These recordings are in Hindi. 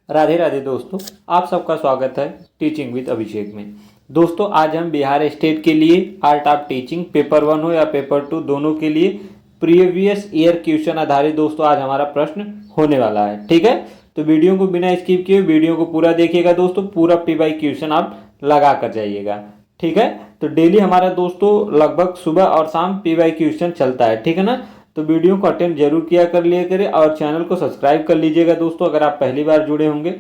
राधे राधे दोस्तों, आप सबका स्वागत है टीचिंग विद अभिषेक में। दोस्तों आज हम बिहार स्टेट के लिए आर्ट ऑफ टीचिंग पेपर 1 हो या पेपर 2 दोनों के लिए प्रीवियस ईयर क्वेश्चन आधारित दोस्तों आज हमारा प्रश्न होने वाला है। ठीक है, तो वीडियो को बिना स्किप किए वीडियो को पूरा देखिएगा दोस्तों, पूरा PY क्वेश्चन आप लगा कर जाइएगा। ठीक है, तो डेली हमारा दोस्तों लगभग सुबह और शाम PY क्वेश्चन चलता है। ठीक है ना, तो वीडियो को अटेंड जरूर किया कर लिया करें और चैनल को सब्सक्राइब कर लीजिएगा दोस्तों अगर आप पहली बार जुड़े होंगे,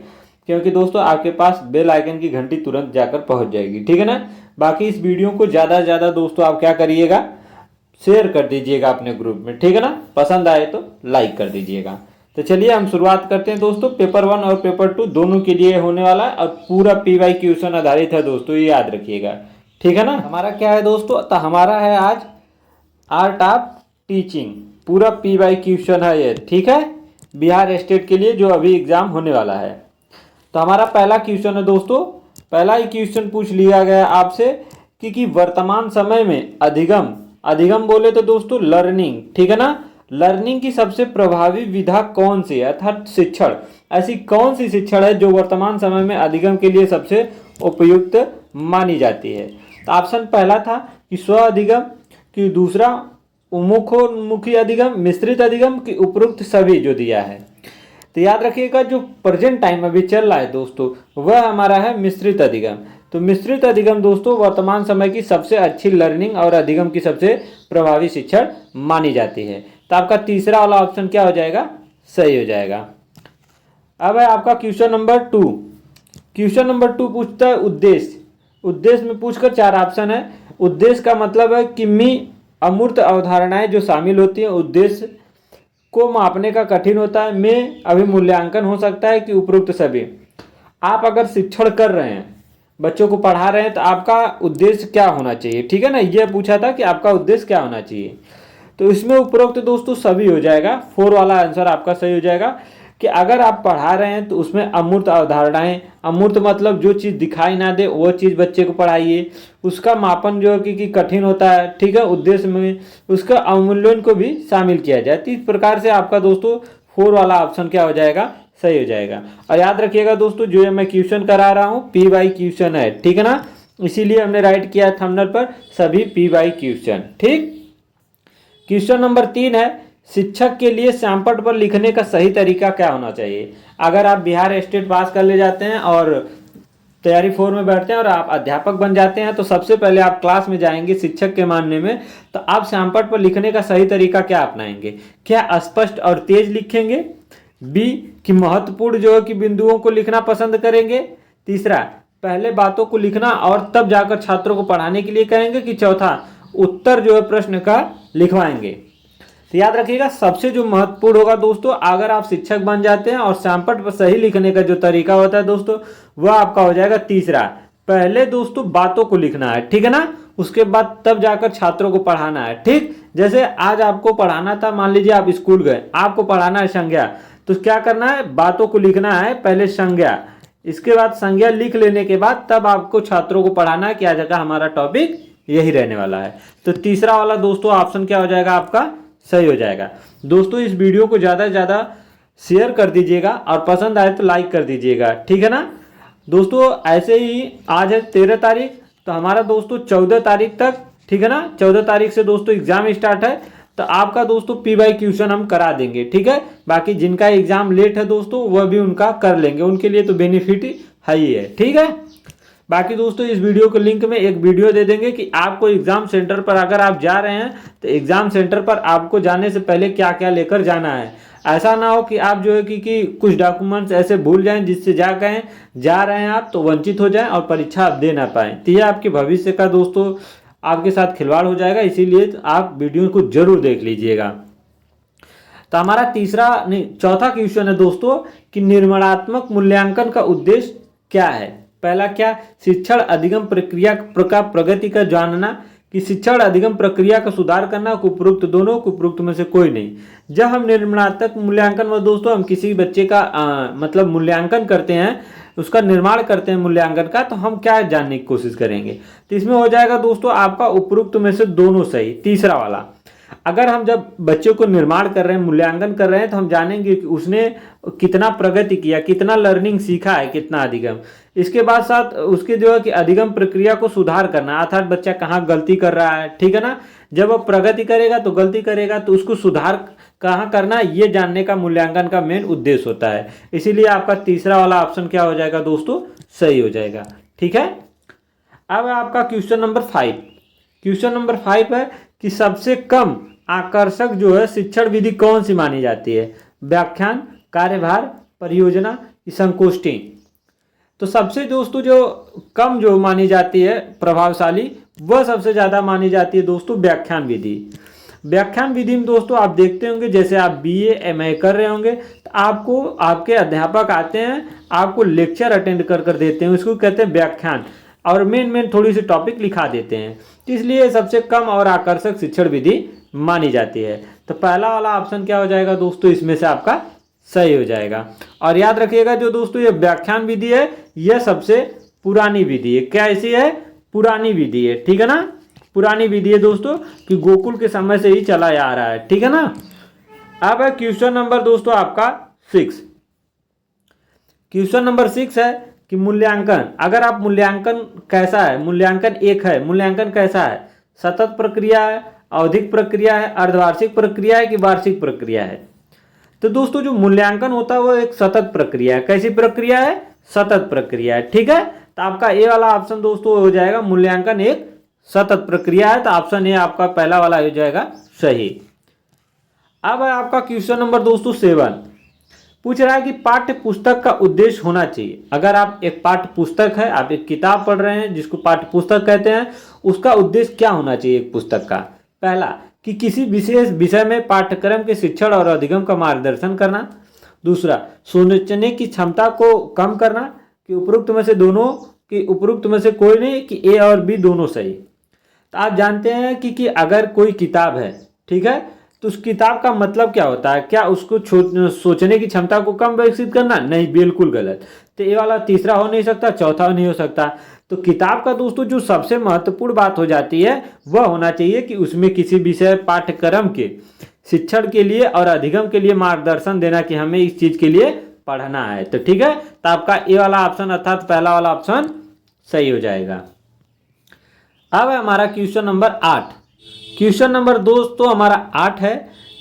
क्योंकि दोस्तों आपके पास बेल आइकन की घंटी तुरंत जाकर पहुंच जाएगी। ठीक है ना, बाकी इस वीडियो को ज़्यादा से ज़्यादा दोस्तों आप क्या करिएगा, शेयर कर दीजिएगा अपने ग्रुप में। ठीक है ना, पसंद आए तो लाइक कर दीजिएगा। तो चलिए हम शुरुआत करते हैं दोस्तों। पेपर 1 और पेपर 2 दोनों के लिए होने वाला है और पूरा PY क्वेश्चन आधारित है दोस्तों, ये याद रखिएगा। ठीक है ना, हमारा क्या है दोस्तों, तो हमारा है आज आर्ट ऑफ टीचिंग, पूरा PY क्वेश्चन है ये। ठीक है, बिहार स्टेट के लिए जो अभी एग्जाम होने वाला है। तो हमारा पहला क्वेश्चन है दोस्तों, पहला ही क्वेश्चन पूछ लिया गया आपसे कि वर्तमान समय में अधिगम बोले तो दोस्तों लर्निंग। ठीक है ना, लर्निंग की सबसे प्रभावी विधा कौन सी है, अर्थात शिक्षण। ऐसी कौन सी शिक्षण है जो वर्तमान समय में अधिगम के लिए सबसे उपयुक्त मानी जाती है। तो ऑप्शन पहला था कि स्व अधिगम, कि दूसरा उन्मुखी अधिगम, मिश्रित अधिगम, की उपरोक्त सभी जो दिया है। तो याद रखिएगा जो प्रेजेंट टाइम अभी चल रहा है दोस्तों वह हमारा है मिश्रित अधिगम। तो मिश्रित अधिगम दोस्तों वर्तमान समय की सबसे अच्छी लर्निंग और अधिगम की सबसे प्रभावी शिक्षण मानी जाती है। तो आपका तीसरा वाला ऑप्शन क्या हो जाएगा, सही हो जाएगा। अब है आपका क्वेश्चन नंबर 2। क्वेश्चन नंबर 2 पूछता है उद्देश्य। उद्देश्य में पूछकर 4 ऑप्शन है। उद्देश्य का मतलब है कि अमूर्त अवधारणाएं जो शामिल होती हैं, उद्देश्य को मापने का कठिन होता है, में अभिमूल्यांकन हो सकता है, कि उपरोक्त सभी। आप अगर शिक्षण कर रहे हैं, बच्चों को पढ़ा रहे हैं, तो आपका उद्देश्य क्या होना चाहिए। ठीक है ना, यह पूछा था कि आपका उद्देश्य क्या होना चाहिए। तो इसमें उपरोक्त दोस्तों सभी हो जाएगा। 4 वाला आंसर आपका सही हो जाएगा कि अगर आप पढ़ा रहे हैं तो उसमें अमूर्त अवधारणाएं, अमूर्त मतलब जो चीज़ दिखाई ना दे वो चीज़ बच्चे को पढ़ाइए। उसका मापन जो है कि कठिन होता है। ठीक है, उद्देश्य में उसका अवमूल्यन को भी शामिल किया जाए। तो इस प्रकार से आपका दोस्तों 4 वाला ऑप्शन क्या हो जाएगा, सही हो जाएगा। और याद रखिएगा दोस्तों जो मैं क्वेश्चन करा रहा हूँ PY क्वेश्चन है। ठीक है ना, इसीलिए हमने राइट किया थंबनेल पर सभी PY क्वेश्चन। ठीक, क्वेश्चन नंबर 3 है शिक्षक के लिए श्यामपट्ट पर लिखने का सही तरीका क्या होना चाहिए। अगर आप बिहार स्टेट पास कर ले जाते हैं और तैयारी 4 में बैठते हैं और आप अध्यापक बन जाते हैं, तो सबसे पहले आप क्लास में जाएंगे शिक्षक के मानने में, तो आप श्यामपट्ट पर लिखने का सही तरीका क्या अपनाएंगे। क्या स्पष्ट और तेज लिखेंगे, बी कि महत्वपूर्ण जो है कि बिंदुओं को लिखना पसंद करेंगे, तीसरा पहले बातों को लिखना और तब जाकर छात्रों को पढ़ाने के लिए कहेंगे, कि चौथा उत्तर जो है प्रश्न का लिखवाएंगे। तो याद रखिएगा सबसे जो महत्वपूर्ण होगा दोस्तों, अगर आप शिक्षक बन जाते हैं और श्यामपट्ट पर सही लिखने का जो तरीका होता है दोस्तों वह आपका हो जाएगा तीसरा, पहले दोस्तों बातों को लिखना है। ठीक है ना, उसके बाद तब जाकर छात्रों को पढ़ाना है। ठीक, जैसे आज आपको पढ़ाना था, मान लीजिए आप स्कूल गए, आपको पढ़ाना है संज्ञा, तो क्या करना है, बातों को लिखना है, पहले संज्ञा, इसके बाद संज्ञा लिख लेने के बाद तब आपको छात्रों को पढ़ाना है कि आज का हमारा टॉपिक यही रहने वाला है। तो तीसरा वाला दोस्तों ऑप्शन क्या हो जाएगा, आपका सही हो जाएगा। दोस्तों इस वीडियो को ज़्यादा से ज़्यादा शेयर कर दीजिएगा और पसंद आए तो लाइक कर दीजिएगा। ठीक है ना दोस्तों, ऐसे ही आज है 13 तारीख, तो हमारा दोस्तों 14 तारीख तक, ठीक है ना, 14 तारीख से दोस्तों एग्जाम स्टार्ट है, तो आपका दोस्तों PY क्वेश्चन हम करा देंगे। ठीक है, बाकी जिनका एग्जाम लेट है दोस्तों वह भी उनका कर लेंगे, उनके लिए तो बेनिफिट है ही है। ठीक है, बाकी दोस्तों इस वीडियो के लिंक में एक वीडियो दे देंगे कि आपको एग्जाम सेंटर पर अगर आप जा रहे हैं तो एग्जाम सेंटर पर आपको जाने से पहले क्या क्या लेकर जाना है। ऐसा ना हो कि आप जो है कि कुछ डॉक्यूमेंट्स ऐसे भूल जाएं जिससे जा रहे हैं आप तो वंचित हो जाएं और परीक्षा आप दे ना पाएं। तो यह आपके भविष्य का दोस्तों आपके साथ खिलवाड़ हो जाएगा, इसीलिए आप वीडियो को जरूर देख लीजिएगा। तो हमारा चौथा क्वेश्चन है दोस्तों कि निर्माणात्मक मूल्यांकन का उद्देश्य क्या है। पहला क्या, शिक्षण अधिगम प्रक्रिया का प्रगति का जानना, कि शिक्षण अधिगम प्रक्रिया का सुधार करना, उपरोक्त दोनों, उपरोक्त में से कोई नहीं। जब हम निर्माणात्मक मूल्यांकन में दोस्तों हम किसी बच्चे का मतलब मूल्यांकन करते हैं, उसका निर्माण करते हैं मूल्यांकन का, तो हम क्या जानने की कोशिश करेंगे। तो इसमें हो जाएगा दोस्तों आपका उपरोक्त में से दोनों सही, तीसरा वाला। अगर हम जब बच्चे को निर्माण कर रहे हैं, मूल्यांकन कर रहे हैं, तो हम जानेंगे कि उसने कितना प्रगति किया, कितना लर्निंग सीखा है, कितना अधिगम। इसके बाद साथ उसके जो है कि अधिगम प्रक्रिया को सुधार करना, अर्थात बच्चा कहाँ गलती कर रहा है, ठीक है ना। जब वो प्रगति करेगा तो गलती करेगा, तो उसको सुधार कहाँ करना, ये जानने का मूल्यांकन का मेन उद्देश्य होता है। इसीलिए आपका तीसरा वाला ऑप्शन क्या हो जाएगा दोस्तों, सही हो जाएगा। ठीक है, अब आपका क्वेश्चन नंबर 5। क्वेश्चन नंबर 5 है कि सबसे कम आकर्षक जो है शिक्षण विधि कौन सी मानी जाती है? व्याख्यान, कार्यभार, परियोजना, संगोष्ठी। तो सबसे दोस्तों जो कम जो मानी जाती है प्रभावशाली, वह सबसे ज़्यादा मानी जाती है दोस्तों व्याख्यान विधि। व्याख्यान विधि में दोस्तों आप देखते होंगे, जैसे आप BA MA कर रहे होंगे तो आपको आपके अध्यापक आते हैं, आपको लेक्चर अटेंड कर देते हैं, उसको कहते हैं व्याख्यान, और मेन थोड़ी सी टॉपिक लिखा देते हैं। तो इसलिए सबसे कम और आकर्षक शिक्षण विधि मानी जाती है। तो पहला वाला ऑप्शन क्या हो जाएगा दोस्तों, इसमें से आपका सही हो जाएगा। और याद रखिएगा जो दोस्तों ये व्याख्यान विधि है, यह सबसे पुरानी विधि है। क्या ऐसी है? पुरानी विधि है, ठीक है ना। पुरानी विधि है दोस्तों कि गोकुल के समय से ही चला आ रहा है, ठीक है ना। अब है क्वेश्चन नंबर दोस्तों आपका 6। क्वेश्चन नंबर 6 है कि मूल्यांकन, अगर आप मूल्यांकन कैसा है, मूल्यांकन 1 है, मूल्यांकन कैसा है? सतत प्रक्रिया है, आवधिक प्रक्रिया है, अर्धवार्षिक प्रक्रिया है कि वार्षिक प्रक्रिया है? तो दोस्तों जो मूल्यांकन होता है वो एक सतत प्रक्रिया है। कैसी प्रक्रिया है? सतत प्रक्रिया है, ठीक है। तो आपका ए वाला ऑप्शन दोस्तों हो जाएगा, मूल्यांकन एक सतत प्रक्रिया है। तो ऑप्शन ए आपका पहला वाला हो जाएगा सही। अब है आपका क्वेश्चन नंबर दोस्तों 7। पूछ रहा है कि पाठ्य पुस्तक का उद्देश्य होना चाहिए। अगर आप एक पाठ्य पुस्तक है, आप एक किताब पढ़ रहे हैं जिसको पाठ्य पुस्तक कहते हैं, उसका उद्देश्य क्या होना चाहिए एक पुस्तक का? पहला कि किसी विशेष विषय में पाठ्यक्रम के शिक्षण और अधिगम का मार्गदर्शन करना। दूसरा, सोचने की क्षमता को कम करना, कि उपरोक्त में से दोनों, कि उपरोक्त में से कोई नहीं, कि ए और बी दोनों सही। तो आप जानते हैं कि अगर कोई किताब है, ठीक है, तो उस किताब का मतलब क्या होता है? क्या उसको सोचने की क्षमता को कम विकसित करना? नहीं, बिल्कुल गलत। तो ये वाला तीसरा हो नहीं सकता, चौथा नहीं हो सकता। तो किताब का दोस्तों जो सबसे महत्वपूर्ण बात हो जाती है वह होना चाहिए कि उसमें किसी विषय पाठ्यक्रम के शिक्षण के लिए और अधिगम के लिए मार्गदर्शन देना कि हमें इस चीज के लिए पढ़ना है। तो ठीक है, तो आपका ए वाला ऑप्शन अर्थात पहला वाला ऑप्शन सही हो जाएगा। अब है हमारा क्वेश्चन नंबर 8। क्वेश्चन नंबर दोस्तों हमारा 8 है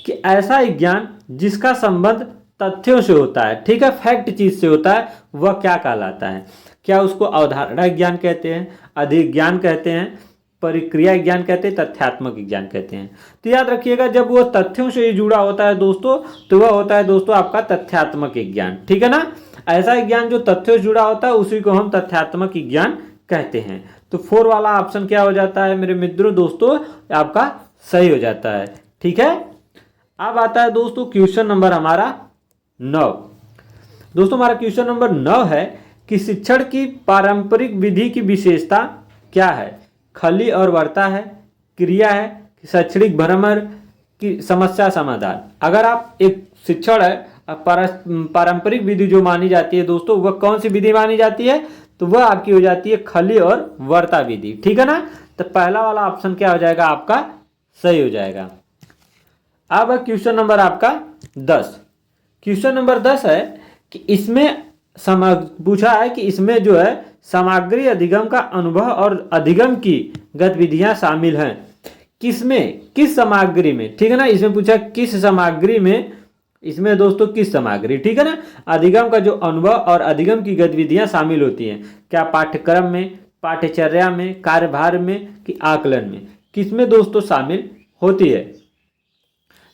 कि ऐसा ज्ञान जिसका संबंध तथ्यों से होता है, ठीक है, फैक्ट चीज से होता है, वह क्या कहलाता है? क्या उसको अवधारणा ज्ञान कहते हैं, अधिक ज्ञान कहते हैं, प्रक्रिया ज्ञान कहते हैं, तथ्यात्मक ज्ञान कहते हैं? तो याद रखिएगा जब वह तथ्यों से ही जुड़ा होता है दोस्तों, तो वह होता है दोस्तों आपका तथ्यात्मक ज्ञान, ठीक है ना। ऐसा ज्ञान जो तथ्यों से जुड़ा होता है उसी को हम तथ्यात्मक ज्ञान कहते हैं। तो 4 वाला ऑप्शन क्या हो जाता है मेरे मित्रों दोस्तों, आपका सही हो जाता है, ठीक है। अब आता है दोस्तों क्वेश्चन नंबर हमारा 9। दोस्तों हमारा क्वेश्चन नंबर 9 है कि शिक्षण की पारंपरिक विधि की विशेषता क्या है? खली और वर्ता है, क्रिया है, शैक्षणिक भ्रमण की समस्या समाधान? अगर आप एक शिक्षण है पारंपरिक विधि जो मानी जाती है दोस्तों, वह कौन सी विधि मानी जाती है? तो वह आपकी हो जाती है खली और वर्ता विधि, ठीक है ना। तो पहला वाला ऑप्शन क्या हो जाएगा आपका सही हो जाएगा। अब क्वेश्चन नंबर आपका 10। क्वेश्चन नंबर 10 है कि इसमें पूछा है कि इसमें जो है सामग्री अधिगम का अनुभव और अधिगम की गतिविधियां शामिल हैं। किसमें, किस सामग्री में, ठीक है ना। इसमें पूछा किस सामग्री में, इसमें दोस्तों किस सामग्री, ठीक है ना। अधिगम का जो अनुभव और अधिगम की गतिविधियां शामिल होती हैं, क्या पाठ्यक्रम में, पाठ्यचर्या में, कार्यभार में कि आकलन में? किसमें दोस्तों शामिल होती है?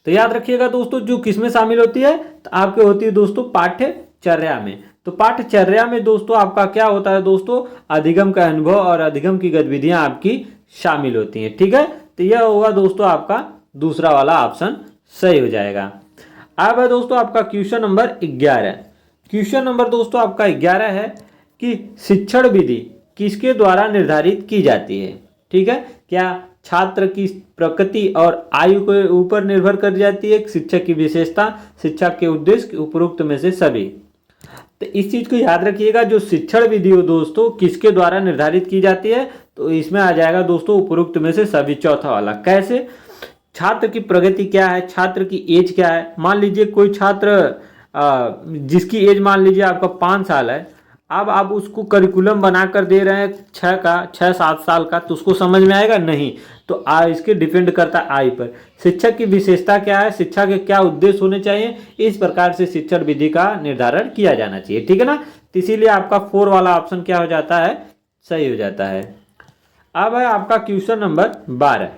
तो याद रखिएगा दोस्तों जो किसमें शामिल होती है, तो आपके होती है दोस्तों पाठ्यचर्या में। तो पाठ्यचर्या में दोस्तों आपका क्या होता है दोस्तों, अधिगम का अनुभव और अधिगम की गतिविधियां आपकी शामिल होती हैं, ठीक है। तो यह होगा दोस्तों आपका दूसरा वाला ऑप्शन सही हो जाएगा। अब है दोस्तों आपका क्वेश्चन नंबर 11। क्वेश्चन नंबर दोस्तों आपका 11 है कि शिक्षण विधि किसके द्वारा निर्धारित की जाती है, ठीक है। क्या छात्र की प्रकृति और आयु के ऊपर निर्भर कर जाती है, शिक्षक की विशेषता, शिक्षक के उद्देश्य, उपरोक्त में से सभी? तो इस चीज को याद रखिएगा, जो शिक्षण विधि हो दोस्तों किसके द्वारा निर्धारित की जाती है, तो इसमें आ जाएगा दोस्तों उपरोक्त में से सभी, चौथा वाला। कैसे? छात्र की प्रगति क्या है, छात्र की एज क्या है। मान लीजिए कोई छात्र जिसकी एज मान लीजिए आपका 5 साल है, अब आप उसको करिकुलम बनाकर दे रहे हैं 6-7 साल का, तो उसको समझ में आएगा नहीं। तो इसके डिपेंड करता है आई पर। शिक्षक की विशेषता क्या है, शिक्षा के क्या उद्देश्य होने चाहिए, इस प्रकार से शिक्षण विधि का निर्धारण किया जाना चाहिए, ठीक है ना। तो इसीलिए आपका 4 वाला ऑप्शन क्या हो जाता है, सही हो जाता है। अब है आपका क्वेश्चन नंबर 12।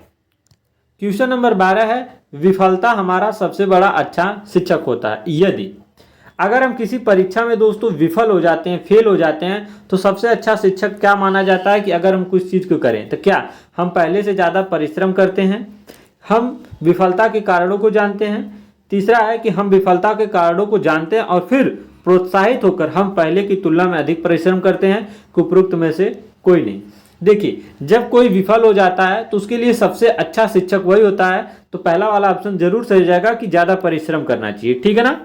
क्वेश्चन नंबर 12 है, विफलता हमारा सबसे बड़ा अच्छा शिक्षक होता है यदि। अगर हम किसी परीक्षा में दोस्तों विफल हो जाते हैं, फेल हो जाते हैं, तो सबसे अच्छा शिक्षक क्या माना जाता है कि अगर हम कुछ चीज़ को करें तो क्या हम पहले से ज़्यादा परिश्रम करते हैं, हम विफलता के कारणों को जानते हैं। तीसरा है कि हम विफलता के कारणों को जानते हैं और फिर प्रोत्साहित होकर हम पहले की तुलना में अधिक परिश्रम करते हैं। उपरोक्त में से कोई नहीं। देखिए, जब कोई विफल हो जाता है तो उसके लिए सबसे अच्छा शिक्षक वही होता है। तो पहला वाला ऑप्शन जरूर सही हो जाएगा कि ज़्यादा परिश्रम करना चाहिए, ठीक है ना।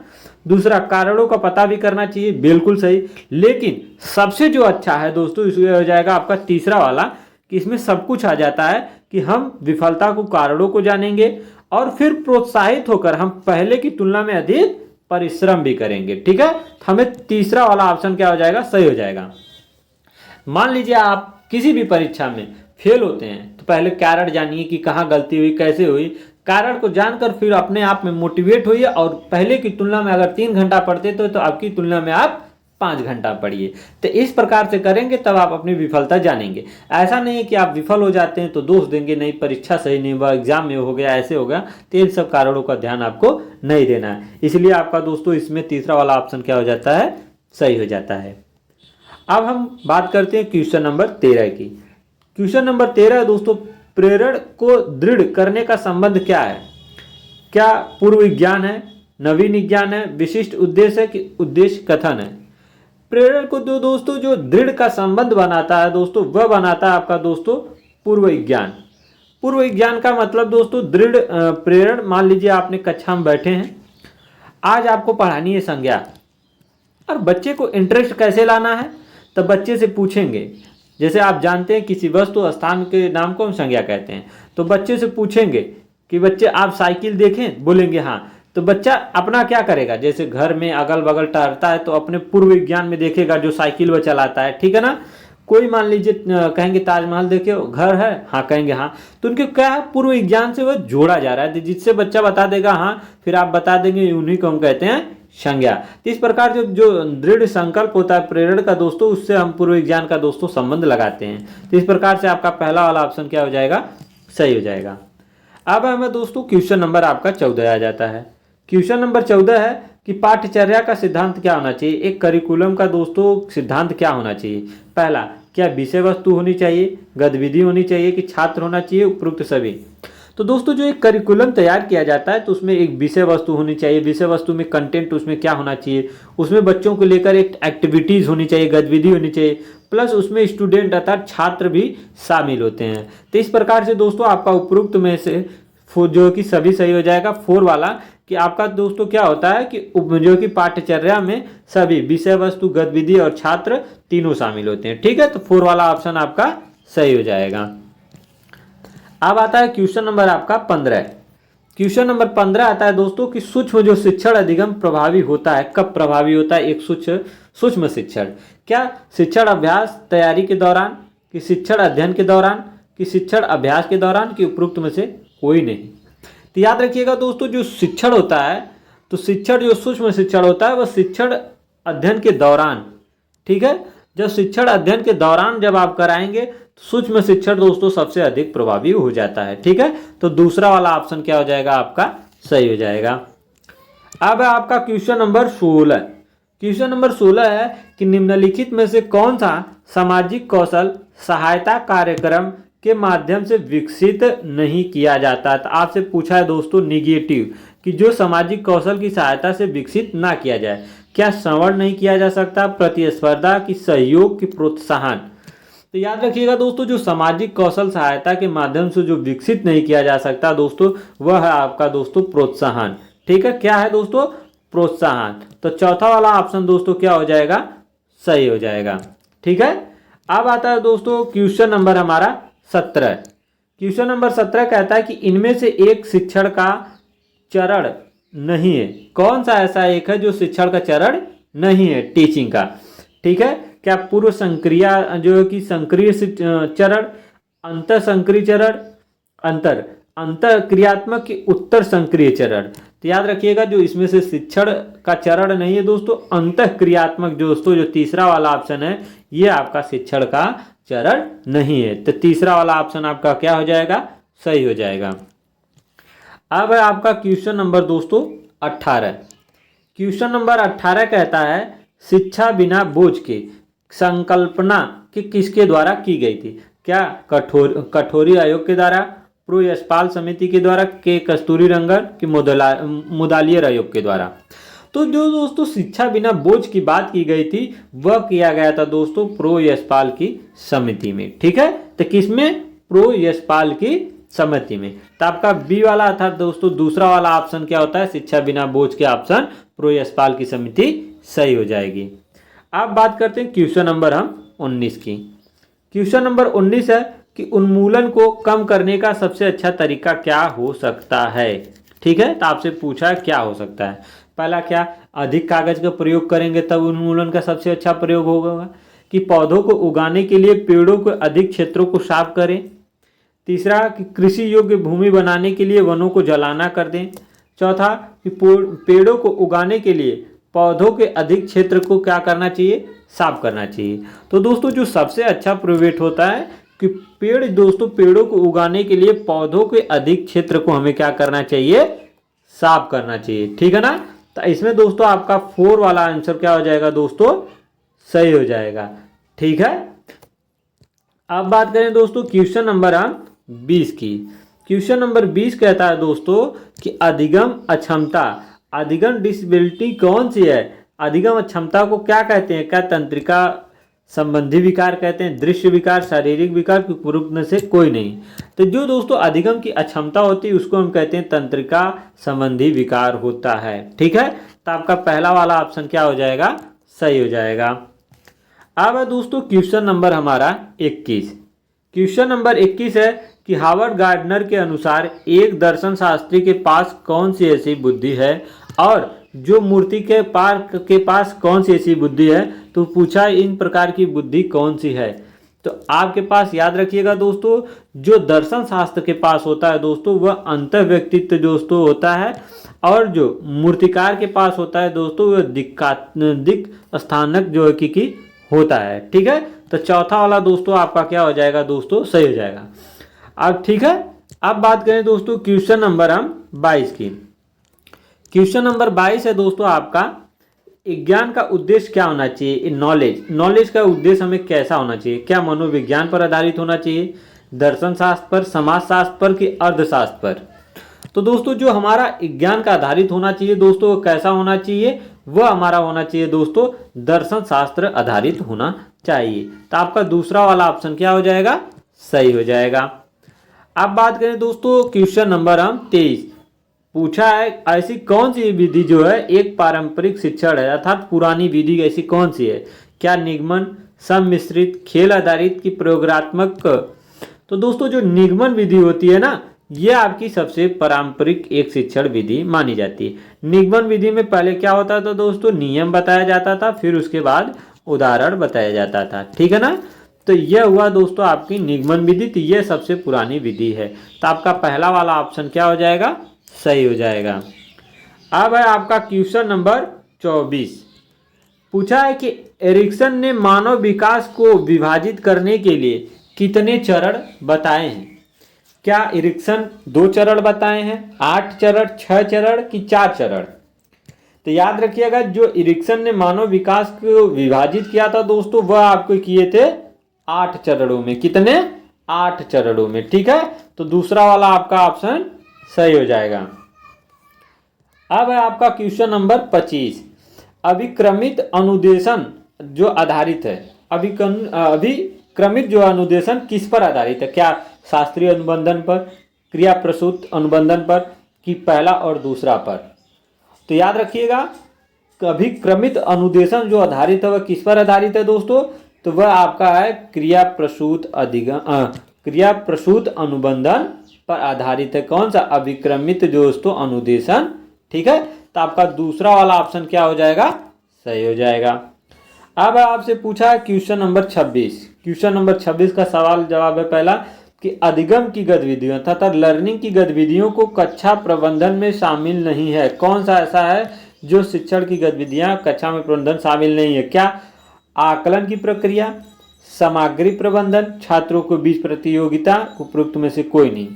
दूसरा, कारणों का पता भी करना चाहिए, बिल्कुल सही। लेकिन सबसे जो अच्छा है दोस्तों, इसमें हो जाएगा आपका तीसरा वाला, कि इसमें सब कुछ आ जाता है कि हम विफलता को कारणों को जानेंगे और फिर प्रोत्साहित होकर हम पहले की तुलना में अधिक परिश्रम भी करेंगे, ठीक है। तो हमें तीसरा वाला ऑप्शन क्या हो जाएगा, सही हो जाएगा। मान लीजिए आप किसी भी परीक्षा में फेल होते हैं तो पहले कारण जानिए कि कहाँ गलती हुई, कैसे हुई। कारण को जानकर फिर अपने आप में मोटिवेट होइए और पहले की तुलना में अगर 3 घंटा पढ़ते तो आपकी तुलना में आप 5 घंटा पढ़िए। तो इस प्रकार से करेंगे तब आप अपनी विफलता जानेंगे। ऐसा नहीं है कि आप विफल हो जाते हैं तो दोष देंगे, नहीं परीक्षा सही नहीं हुआ, एग्जाम में हो गया, ऐसे हो गया। तो इन सब कारणों का ध्यान आपको नहीं देना है। इसलिए आपका दोस्तों इसमें तीसरा वाला ऑप्शन क्या हो जाता है, सही हो जाता है। अब हम बात करते हैं क्वेश्चन नंबर 13 की। क्वेश्चन नंबर 13 दोस्तों, प्रेरण को दृढ़ करने का संबंध क्या है। क्या पूर्व विज्ञान है, नवीन विज्ञान है, विशिष्ट उद्देश्य है कि उद्देश्य कथन है। प्रेरण को दोस्तों जो दृढ़ का संबंध बनाता है दोस्तों, वह बनाता है आपका दोस्तों पूर्व विज्ञान। पूर्व विज्ञान का मतलब दोस्तों दृढ़ प्रेरण। मान लीजिए आपने कक्षा में बैठे हैं, आज आपको पढ़ानी है संज्ञा, और बच्चे को इंटरेस्ट कैसे लाना है, तो बच्चे से पूछेंगे। जैसे आप जानते हैं किसी वस्तु स्थान के नाम को हम संज्ञा कहते हैं, तो बच्चे से पूछेंगे कि बच्चे आप साइकिल देखें, बोलेंगे हाँ। तो बच्चा अपना क्या करेगा, जैसे घर में अगल बगल टहलता है तो अपने पूर्व विज्ञान में देखेगा जो साइकिल वह चलाता है, ठीक है ना। कोई मान लीजिए कहेंगे ताजमहल देखे, घर है, हाँ कहेंगे हाँ। तो उनके क्या है, पूर्व विज्ञान से वह जोड़ा जा रहा है, जिससे बच्चा बता देगा हाँ, फिर आप बता देंगे, उन्हीं को हम कहते हैं संज्ञा। तो इस प्रकार जो दृढ़ संकल्प होता है प्रेरण का दोस्तों, उससे हम पूर्व विज्ञान का दोस्तों संबंध लगाते हैं। तो इस प्रकार से आपका पहला वाला ऑप्शन क्या हो जाएगा, सही हो जाएगा। अब हमें दोस्तों क्वेश्चन नंबर आपका 14 आ जाता है। क्वेश्चन नंबर 14 है कि पाठ्यचर्या का सिद्धांत क्या होना चाहिए। एक करिकुलम का दोस्तों सिद्धांत क्या होना चाहिए। पहला, क्या विषय वस्तु होनी चाहिए, गतिविधि होनी चाहिए कि छात्र होना चाहिए, उपरोक्त सभी। तो दोस्तों जो एक करिकुलम तैयार किया जाता है तो उसमें एक विषय वस्तु होनी चाहिए। विषय वस्तु में कंटेंट उसमें क्या होना चाहिए, उसमें बच्चों को लेकर एक एक्टिविटीज़ होनी चाहिए, गतिविधि होनी चाहिए, प्लस उसमें स्टूडेंट अर्थात छात्र भी शामिल होते हैं। तो इस प्रकार से दोस्तों आपका उपरोक्त में से जो कि सभी सही हो जाएगा। 4 वाला कि आपका दोस्तों क्या होता है कि जो कि पाठ्यचर्या में सभी विषय वस्तु, गतिविधि और छात्र तीनों शामिल होते हैं, ठीक है। तो 4 वाला ऑप्शन आपका सही हो जाएगा। अब आता है क्वेश्चन नंबर आपका 15। क्वेश्चन नंबर 15 आता है दोस्तों कि सूक्ष्म जो शिक्षण अधिगम प्रभावी होता है, कब प्रभावी होता है एक सूक्ष्म शिक्षण। क्या शिक्षण अभ्यास तैयारी के दौरान, कि शिक्षण अध्ययन के दौरान, कि शिक्षण अभ्यास के दौरान, कि उपरोक्त में से कोई नहीं। तो याद रखिएगा दोस्तों जो शिक्षण होता है, तो शिक्षण जो सूक्ष्म शिक्षण होता है वह शिक्षण अध्ययन के दौरान, ठीक है। जब शिक्षण अध्ययन के दौरान जब आप कराएंगे तो सूक्ष्म शिक्षण दोस्तों सबसे अधिक प्रभावी हो जाता है, ठीक है। तो दूसरा वाला ऑप्शन क्या हो जाएगा, आपका सही हो जाएगा। अब है आपका क्वेश्चन नंबर 16। क्वेश्चन नंबर 16 है कि निम्नलिखित में से कौन सा सामाजिक कौशल सहायता कार्यक्रम के माध्यम से विकसित नहीं किया जाता। तो आपसे पूछा है दोस्तों निगेटिव, कि जो सामाजिक कौशल की सहायता से विकसित ना किया जाए। क्या श्रवण नहीं किया जा सकता, प्रतिस्पर्धा की सहयोग की प्रोत्साहन। तो याद रखिएगा दोस्तों जो सामाजिक कौशल सहायता के माध्यम से जो विकसित नहीं किया जा सकता दोस्तों, वह है आपका दोस्तों प्रोत्साहन, ठीक है। क्या है दोस्तों, प्रोत्साहन। तो चौथा वाला ऑप्शन दोस्तों क्या हो जाएगा, सही हो जाएगा, ठीक है। अब आता है दोस्तों क्वेश्चन नंबर हमारा 17। क्वेश्चन नंबर 17 कहता है कि इनमें से एक शिक्षण का चरण नहीं है। कौन सा ऐसा एक है जो शिक्षण का चरण नहीं है टीचिंग का? ठीक है, क्या पूर्व संक्रिया जो है कि संक्रिय चरण, अंतर संक्रिय चरण, अंतर क्रियात्मक की उत्तर संक्रिय चरण? तो याद रखिएगा जो इसमें से शिक्षण का चरण नहीं है दोस्तों, अंतः क्रियात्मक दोस्तों जो तीसरा वाला ऑप्शन है ये आपका शिक्षण का चरण नहीं है। तो तीसरा वाला ऑप्शन आपका क्या हो जाएगा? सही हो जाएगा। अब है आपका क्वेश्चन नंबर दोस्तों 18। क्वेश्चन नंबर 18 कहता है शिक्षा बिना बोझ के संकल्पना कि किसके द्वारा की गई थी? क्या कठोरी आयोग के द्वारा, प्रो यशपाल समिति के द्वारा, के कस्तूरीरंगन की मुदालियर आयोग के द्वारा? तो जो दोस्तों शिक्षा बिना बोझ की बात की गई थी वह किया गया था दोस्तों प्रो यशपाल की समिति में। ठीक है, तो किसमें? प्रो यशपाल की समिति में। तो आपका बी वाला अर्थात दोस्तों दूसरा वाला ऑप्शन क्या होता है? शिक्षा बिना बोझ के ऑप्शन प्रो यशपाल की समिति सही हो जाएगी। अब बात करते हैं क्वेश्चन नंबर हम 19 की। क्वेश्चन नंबर 19 है कि उन्मूलन को कम करने का सबसे अच्छा तरीका क्या हो सकता है? ठीक है, तो आपसे पूछा है क्या हो सकता है। पहला क्या? अधिक कागज का प्रयोग करेंगे तब उन्मूलन का सबसे अच्छा प्रयोग होगा। कि पौधों को उगाने के लिए पेड़ों को अधिक क्षेत्रों को साफ करें। तीसरा कि कृषि योग्य भूमि बनाने के लिए वनों को जलाना कर दें। चौथा कि पेड़ों को उगाने के लिए पौधों के अधिक क्षेत्र को क्या करना चाहिए? साफ करना चाहिए। तो दोस्तों जो सबसे अच्छा प्रयोग होता है कि पेड़ों को उगाने के लिए पौधों के अधिक क्षेत्र को हमें क्या करना चाहिए? साफ करना चाहिए। ठीक है ना? तो इसमें दोस्तों आपका 4 वाला आंसर क्या हो जाएगा दोस्तों? सही हो जाएगा। ठीक है, अब बात करें दोस्तों क्वेश्चन नंबर 20 की। क्वेश्चन नंबर 20 कहता है दोस्तों कि अधिगम अक्षमता, अधिगम डिसेबिलिटी कौन सी है? अधिगम अक्षमता को क्या कहते हैं? क्या तंत्रिका संबंधी विकार कहते हैं, दृश्य विकार, शारीरिक विकार, की पूर्व में से कोई नहीं? तो जो दोस्तों अधिगम की अक्षमता होती है उसको हम कहते हैं तंत्रिका संबंधी विकार होता है। ठीक है, तो आपका पहला वाला ऑप्शन क्या हो जाएगा? सही हो जाएगा। अब है दोस्तों क्वेश्चन नंबर हमारा 21। क्वेश्चन नंबर 21 है कि हार्वर्ड गार्डनर के अनुसार एक दर्शन शास्त्री के पास कौन सी ऐसी बुद्धि है और जो मूर्ति के पास कौन सी ऐसी बुद्धि है? तो पूछा इन प्रकार की बुद्धि कौन सी है? तो आपके पास याद रखिएगा दोस्तों जो दर्शन शास्त्र के पास होता है दोस्तों वह अंतः व्यक्तित्व दोस्तों होता है, और जो मूर्तिकार के पास होता है दोस्तों वह दिक् स्थानक जो है कि होता है। ठीक है, तो चौथा वाला दोस्तों आपका क्या हो जाएगा दोस्तों? सही हो जाएगा। अब ठीक है, अब बात करें दोस्तों क्वेश्चन नंबर हम 22 की। क्वेश्चन नंबर 22 है दोस्तों आपका विज्ञान का उद्देश्य क्या होना चाहिए? नॉलेज का उद्देश्य हमें कैसा होना चाहिए? क्या मनोविज्ञान पर आधारित होना चाहिए, दर्शन शास्त्र पर, समाजशास्त्र पर, कि अर्थशास्त्र पर? तो दोस्तों जो हमारा विज्ञान का आधारित होना चाहिए दोस्तों वो कैसा होना चाहिए? वह हमारा होना चाहिए दोस्तों दर्शन शास्त्र आधारित होना चाहिए। तो आपका दूसरा वाला ऑप्शन क्या हो जाएगा? सही हो जाएगा। अब बात करें दोस्तों क्वेश्चन नंबर हम 23। पूछा है ऐसी कौन सी विधि जो है एक पारंपरिक शिक्षण है, अर्थात पुरानी विधि ऐसी कौन सी है? क्या निगमन, सम्मिश्रित, खेल आधारित, की प्रयोगात्मक? तो दोस्तों जो निगमन विधि होती है ना ये आपकी सबसे पारंपरिक एक शिक्षण विधि मानी जाती है। निगमन विधि में पहले क्या होता था दोस्तों? नियम बताया जाता था, फिर उसके बाद उदाहरण बताया जाता था। ठीक है ना? तो यह हुआ दोस्तों आपकी निगमन विधि, तो यह सबसे पुरानी विधि है। तो आपका पहला वाला ऑप्शन क्या हो जाएगा? सही हो जाएगा। अब है आपका क्वेश्चन नंबर 24। पूछा है कि एरिक्सन ने मानव विकास को विभाजित करने के लिए कितने चरण बताए हैं? क्या एरिक्सन 2 चरण बताए हैं, 8 चरण, 6 चरण, कि 4 चरण? तो याद रखिएगा जो एरिक्सन ने मानव विकास को विभाजित किया था दोस्तों वह आपको किए थे 8 चरणों में। कितने? 8 चरणों में। ठीक है, तो दूसरा वाला आपका ऑप्शन सही हो जाएगा। अब है आपका क्वेश्चन नंबर 25। अभिक्रमित अनुदेशन जो आधारित है, अभिक्रमित जो अनुदेशन किस पर आधारित है? क्या शास्त्रीय अनुबंधन पर, क्रिया प्रसूत अनुबंधन पर, कि पहला और दूसरा पर? तो याद रखिएगा अभिक्रमित अनुदेशन जो आधारित है वह किस पर आधारित है दोस्तों? तो वह आपका है क्रिया प्रसूत क्रिया प्रसूत अनुबंधन पर आधारित है। कौन सा? अभिक्रमित दोस्तों अनुदेशन। ठीक है, तो आपका दूसरा वाला ऑप्शन क्या हो जाएगा? सही हो जाएगा। अब आपसे पूछा है क्वेश्चन नंबर 26। क्वेश्चन नंबर 26 का सवाल जवाब है पहला कि अधिगम की गतिविधियों तथा लर्निंग की गतिविधियों को कक्षा प्रबंधन में शामिल नहीं है। कौन सा ऐसा है जो शिक्षण की गतिविधियां कक्षा में प्रबंधन शामिल नहीं है? क्या आकलन की प्रक्रिया, सामग्री प्रबंधन, छात्रों के बीच प्रतियोगिता, उपरोक्त में से कोई नहीं।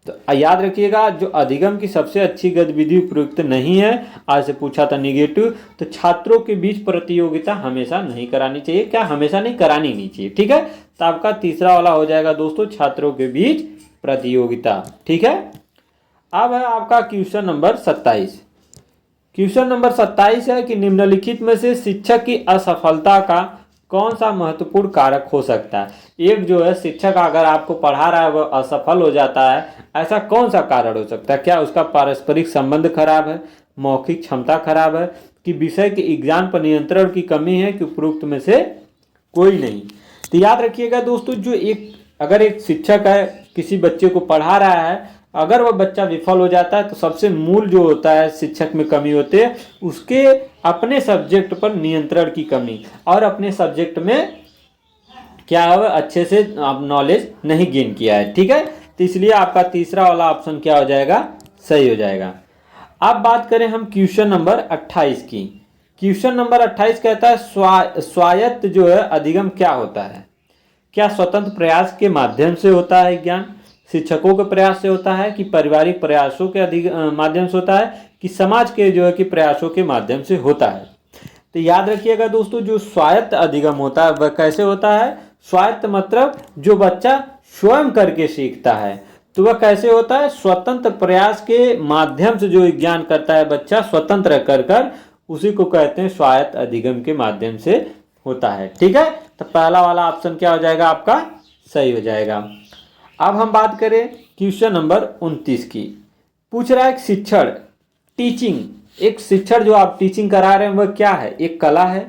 तो याद रखिएगा, जो अधिगम की सबसे अच्छी गतिविधि उपयुक्त नहीं है, आज से पूछा था निगेटिव, तो छात्रों के बीच प्रतियोगिता हमेशा नहीं करानी चाहिए। क्या? हमेशा नहीं, करानी नहीं चाहिए। ठीक है, तो आपका तीसरा वाला हो जाएगा दोस्तों छात्रों के बीच प्रतियोगिता। ठीक है, अब है आपका क्वेश्चन नंबर 27। क्वेश्चन नंबर 27 है कि निम्नलिखित में से शिक्षक की असफलता का कौन सा महत्वपूर्ण कारक हो सकता है? एक जो है शिक्षक अगर आपको पढ़ा रहा है वह असफल हो जाता है, ऐसा कौन सा कारण हो सकता है? क्या उसका पारस्परिक संबंध खराब है, मौखिक क्षमता खराब है, कि विषय के ज्ञान पर नियंत्रण की कमी है, कि उपरोक्त में से कोई नहीं। तो याद रखिएगा दोस्तों, जो अगर एक शिक्षक है किसी बच्चे को पढ़ा रहा है, अगर वह बच्चा विफल हो जाता है तो सबसे मूल जो होता है शिक्षक में कमी होती है उसके अपने सब्जेक्ट पर नियंत्रण की कमी, और अपने सब्जेक्ट में क्या है अच्छे से नॉलेज नहीं गेन किया है। ठीक है, तो इसलिए आपका तीसरा वाला ऑप्शन क्या हो जाएगा? सही हो जाएगा। अब बात करें हम क्वेश्चन नंबर 28 की। क्वेश्चन नंबर 28 कहता है स्वायत्त जो है अधिगम क्या होता है? क्या स्वतंत्र प्रयास के माध्यम से होता है ज्ञान, शिक्षकों के प्रयास से होता है, कि पारिवारिक प्रयासों के माध्यम से होता है, कि समाज के जो है कि प्रयासों के माध्यम से होता है? तो याद रखिएगा दोस्तों, जो स्वायत्त अधिगम होता है वह कैसे होता है? स्वायत्त मतलब जो बच्चा स्वयं करके सीखता है, तो वह कैसे होता है? स्वतंत्र प्रयास के माध्यम से जो ज्ञान करता है बच्चा स्वतंत्र कर उसी को कहते हैं स्वायत्त अधिगम के माध्यम से होता है। ठीक है, तो पहला वाला ऑप्शन क्या हो जाएगा? आपका सही हो जाएगा। अब हम बात करें क्वेश्चन नंबर 29 की। पूछ रहा है शिक्षण, टीचिंग, एक शिक्षण जो आप टीचिंग करा रहे हैं वह क्या है? एक कला है,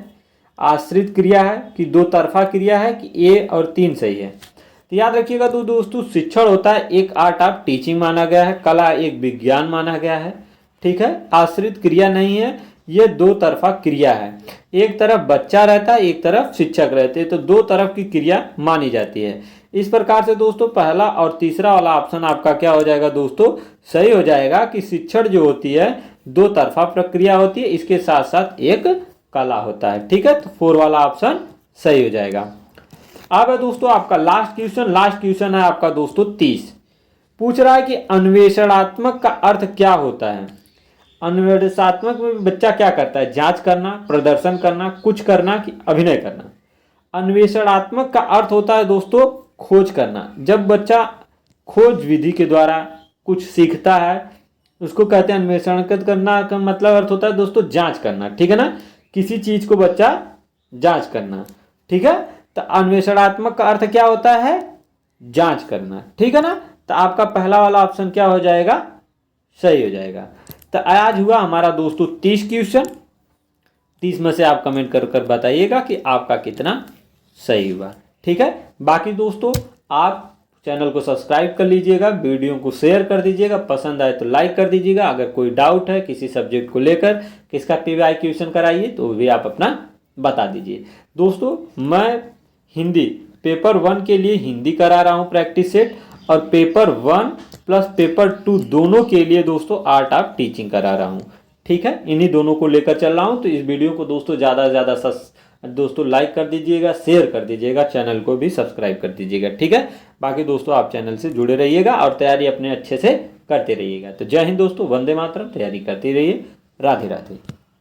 आश्रित क्रिया है, कि दो तरफा क्रिया है, कि ए और 3 सही है? तो याद रखिएगा तो दोस्तों शिक्षण होता है एक आर्ट ऑफ टीचिंग माना गया है, कला एक विज्ञान माना गया है। ठीक है, आश्रित क्रिया नहीं है, ये दो तरफा क्रिया है। एक तरफ बच्चा रहता है, एक तरफ शिक्षक रहते हैं, तो दो तरफ की क्रिया मानी जाती है। इस प्रकार से दोस्तों पहला और तीसरा वाला ऑप्शन आपका क्या हो जाएगा दोस्तों? सही हो जाएगा, कि शिक्षण जो होती है दो तरफा प्रक्रिया होती है, इसके साथ साथ एक कला होता है। ठीक है, तो 4 वाला ऑप्शन सही हो जाएगा। अब है दोस्तों आपका लास्ट क्वेश्चन है आपका दोस्तों 30। पूछ रहा है कि अन्वेषणात्मक का अर्थ क्या होता है? अन्वेषणात्मक में बच्चा क्या करता है? जांच करना, प्रदर्शन करना, कुछ करना, कि अभिनय करना? अन्वेषणात्मक का अर्थ होता है दोस्तों खोज करना। जब बच्चा खोज विधि के द्वारा कुछ सीखता है उसको कहते हैं अन्वेषण करना। का मतलब अर्थ होता है दोस्तों जांच करना। ठीक है ना, किसी चीज को बच्चा जांच करना। ठीक है, तो अन्वेषणात्मक का अर्थ क्या होता है? जांच करना। ठीक है ना, तो आपका पहला वाला ऑप्शन क्या हो जाएगा? सही हो जाएगा। तो आज हुआ हमारा दोस्तों 30 क्वेश्चन। 30 में से आप कमेंट कर बताइएगा कि आपका कितना सही हुआ। ठीक है, बाकी दोस्तों आप चैनल को सब्सक्राइब कर लीजिएगा, वीडियो को शेयर कर दीजिएगा, पसंद आए तो लाइक कर दीजिएगा। अगर कोई डाउट है किसी सब्जेक्ट को लेकर किसका पीवाई क्वेश्चन कराइए तो भी आप अपना बता दीजिए। दोस्तों मैं हिंदी पेपर 1 के लिए हिंदी करा रहा हूँ प्रैक्टिस सेट, और पेपर 1 प्लस पेपर 2 दोनों के लिए दोस्तों आर्ट ऑफ टीचिंग करा रहा हूँ। ठीक है, इन्हीं दोनों को लेकर चल रहा हूँ। तो इस वीडियो को दोस्तों ज़्यादा से ज़्यादा दोस्तों लाइक कर दीजिएगा, शेयर कर दीजिएगा, चैनल को भी सब्सक्राइब कर दीजिएगा। ठीक है, बाकी दोस्तों आप चैनल से जुड़े रहिएगा और तैयारी अपने अच्छे से करते रहिएगा। तो जय हिंद दोस्तों, वंदे मातरम, तैयारी करते रहिए। राधे राधे।